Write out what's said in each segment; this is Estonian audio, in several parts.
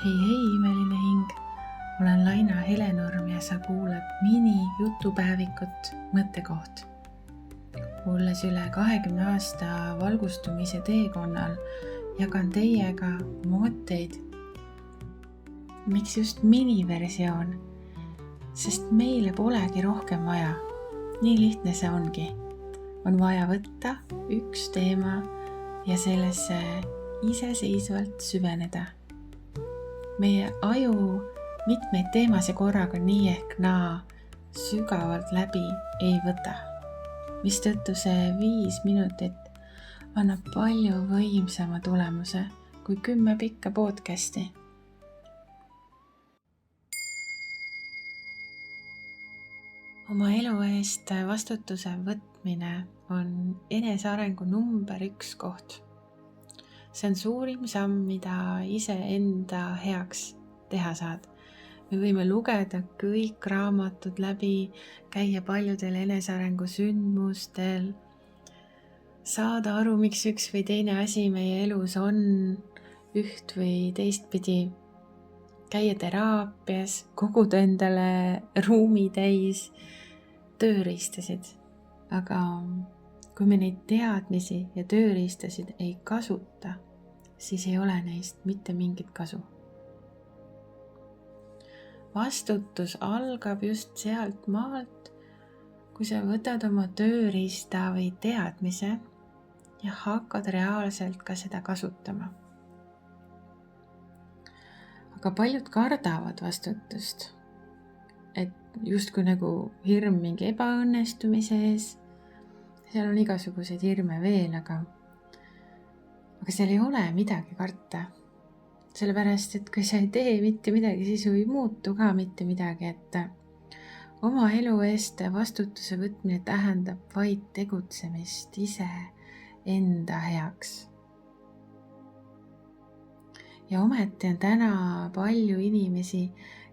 Hei, imeline hing! Olen Laina Helenurm ja sa kuulad mini-jutupäevikut Mõttekoht. Olles üle 20 aasta valgustumise teekonnal, jagan teiega mõtteid. Miks just miniversioon? Sest meile polegi rohkem vaja. Nii lihtne see ongi. On vaja võtta üks teema ja sellesse iseseisvalt süveneda. Meie aju mitmeid teemasid korraga nii ehk naa sügavalt läbi ei võta, mistõttu see 5 minutit annab palju võimsama tulemuse kui 10 pikka podcasti. Oma elu eest vastutuse võtmine on enesearengu number 1 koht. See on suurim samm, mida iseenda heaks teha saad. Me võime lugeda kõik raamatud läbi, käia paljudel enesearengu sündmustel, saada aru, miks üks või teine asi meie elus on üht või teistpidi, käia teraapias, koguda endale ruumi täis tööriistasid. Aga kui me neid teadmisi ja tööriistasid ei kasuta, siis ei ole neist mitte mingit kasu. Vastutus algab just sealt maalt, kui sa võtad oma tööriista või teadmise ja hakkad reaalselt ka seda kasutama. Aga paljud kardavad vastutust, et justkui nagu hirm mingi ebaõnnestumise ees. Seal on igasuguseid hirme veel, aga seal ei ole midagi karta. Sellepärast, et kui sa ei tee mitte midagi, siis ei muutu ka mitte midagi, et oma elu eest vastutuse võtmine tähendab vaid tegutsemist ise enda heaks. Ja ometi on täna palju inimesi,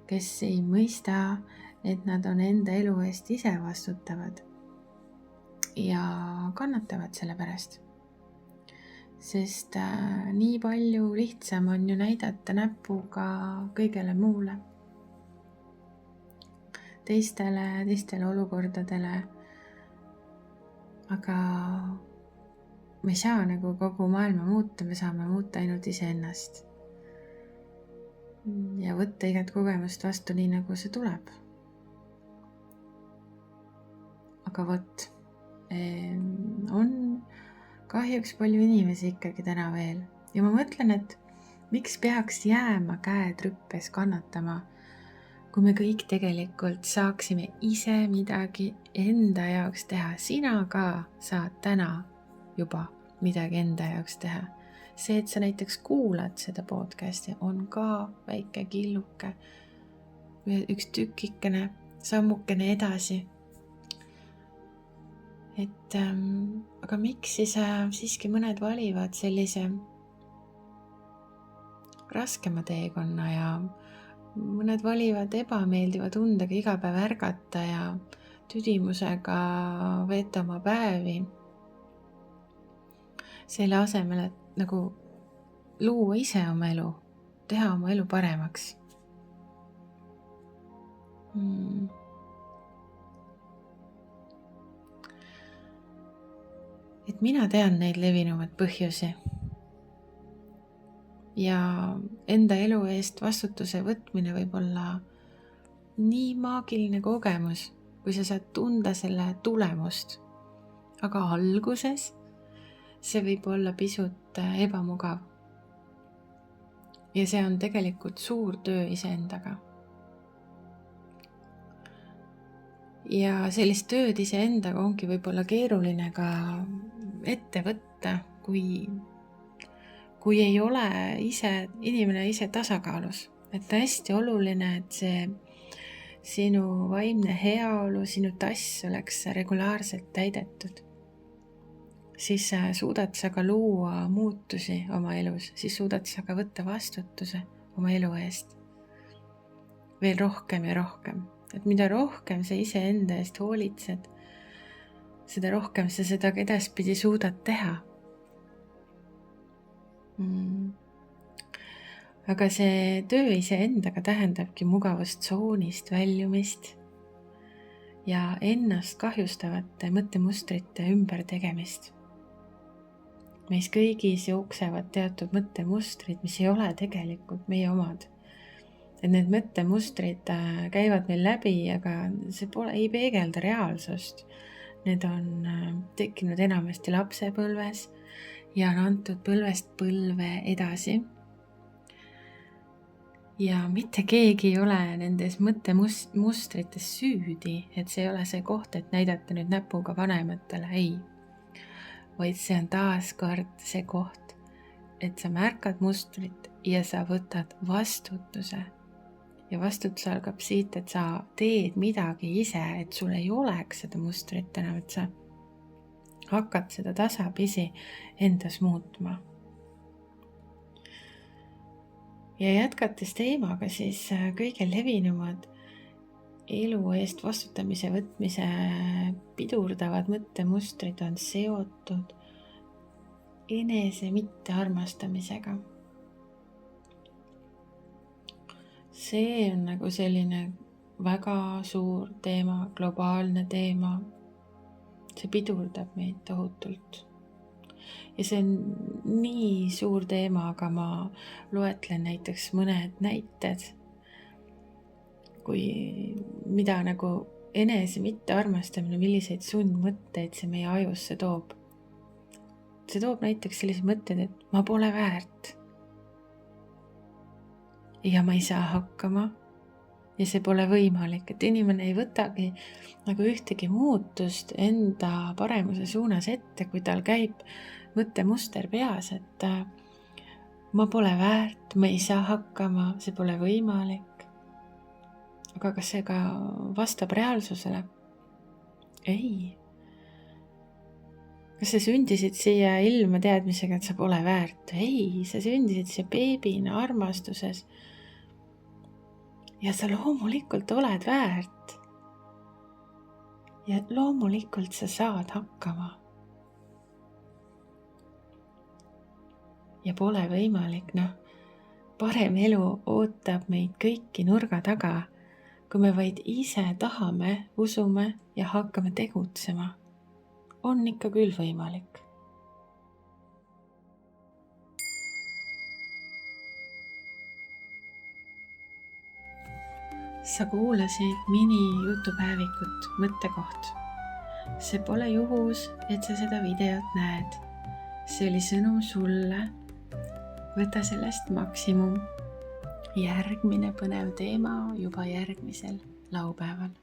kes ei mõista, et nad on enda elu eest ise vastutavad ja kannatavad selle pärast. Sest nii palju lihtsam on ju näidata näpuga kõigele muule. Teistele olukordadele. Aga me ei saa nagu kogu maailma muuta, me saame muuta ainult iseennast. Ja võtta igat kogemust vastu nii, nagu see tuleb. Aga on kahjuks palju inimesi ikkagi täna veel. Ja ma mõtlen, et miks peaks jääma käed rüppes kannatama, kui me kõik tegelikult saaksime ise midagi enda jaoks teha. Sina ka saad täna juba midagi enda jaoks teha. See, et sa näiteks kuulad seda podcasti, on ka väike killuke, üks tükikene, sammukene edasi. Aga miks siis siiski mõned valivad sellise raskema teekonna ja mõned valivad ebameeldiva tundega iga päev ärgata ja tüdimusega veeta oma päevi. Selle asemel, et nagu luua ise oma elu, teha oma elu paremaks. Et mina tean neid levinumaid põhjusi ja enda elu eest vastutuse võtmine võib olla nii maagiline kogemus, kui sa saad tunda selle tulemust. Aga alguses see võib olla pisut ebamugav. Ja see on tegelikult suur töö iseendaga. Ja sellist tööd iseendaga ongi võib-olla keeruline ka ette võtta, kui ei ole inimene ise tasakaalus. Et hästi oluline, et see sinu vaimne heaolu, sinu tass oleks regulaarselt täidetud. Siis suudad sa ka luua muutusi oma elus, siis suudad sa ka võtta vastutuse oma elu eest. Veel rohkem ja rohkem. Et mida rohkem sa ise enda eest hoolitsed, seda rohkem sa seda edaspidi suudad teha. aga see töö iseendaga tähendabki mugavustsoonist väljumist ja ennast kahjustavate mõttemustrite ümbertegemist. Meis kõigis jooksevad teatud mõttemustrid, mis ei ole tegelikult meie omad. Et need mõttemustrid käivad meil läbi, aga see ei peegelda reaalsust. Need on tekkinud enamasti lapsepõlves ja on antud põlvest põlve edasi. Ja mitte keegi ei ole nendes mõttemustrites süüdi, et see ei ole see koht, et näidata nüüd näpuga vanematele, ei. Vaid see on taaskord see koht, et sa märkad mustrit ja sa võtad vastutuse. Ja vastutus algab siit, et sa teed midagi ise, et sul ei oleks seda mustrit enam, et sa hakkad seda tasapisi endas muutma. Ja jätkates teemaga, siis kõige levinumad elu eest vastutamise võtmise pidurdavad mõttemustrid on seotud enese mittearmastamisega. See on nagu selline väga suur teema, globaalne teema. See pidurdab meid tohutult. Ja see on nii suur teema, aga ma loetlen näiteks mõned näited, mida nagu enese mittearmastamine, milliseid sundmõtteid see meie ajusse toob. See toob näiteks sellised mõtted, et ma pole väärt. Ja ma ei saa hakkama. Ja see pole võimalik, et inimene ei võtagi nagu ühtegi muutust enda paremuse suunas ette, kui tal käib mõttemuster peas, et ma pole väärt, ma ei saa hakkama, see pole võimalik. Aga kas see ka vastab reaalsusele? Ei. Kas sa sündisid siia ilma teadmisega, et sa pole väärt? Ei, sa sündisid siia beebina armastuses. Ja sa loomulikult oled väärt. Ja loomulikult sa saad hakkama. Ja pole võimalik, parem elu ootab meid kõiki nurga taga, kui me vaid ise tahame, usume ja hakkame tegutsema. On ikka küll võimalik. Sa kuulasid mini-jutupäevikut Mõttekoht. See pole juhus, et sa seda videot näed. See oli sõnum sulle. Võta sellest maksimum. Järgmine põnev teema juba järgmisel laupäeval.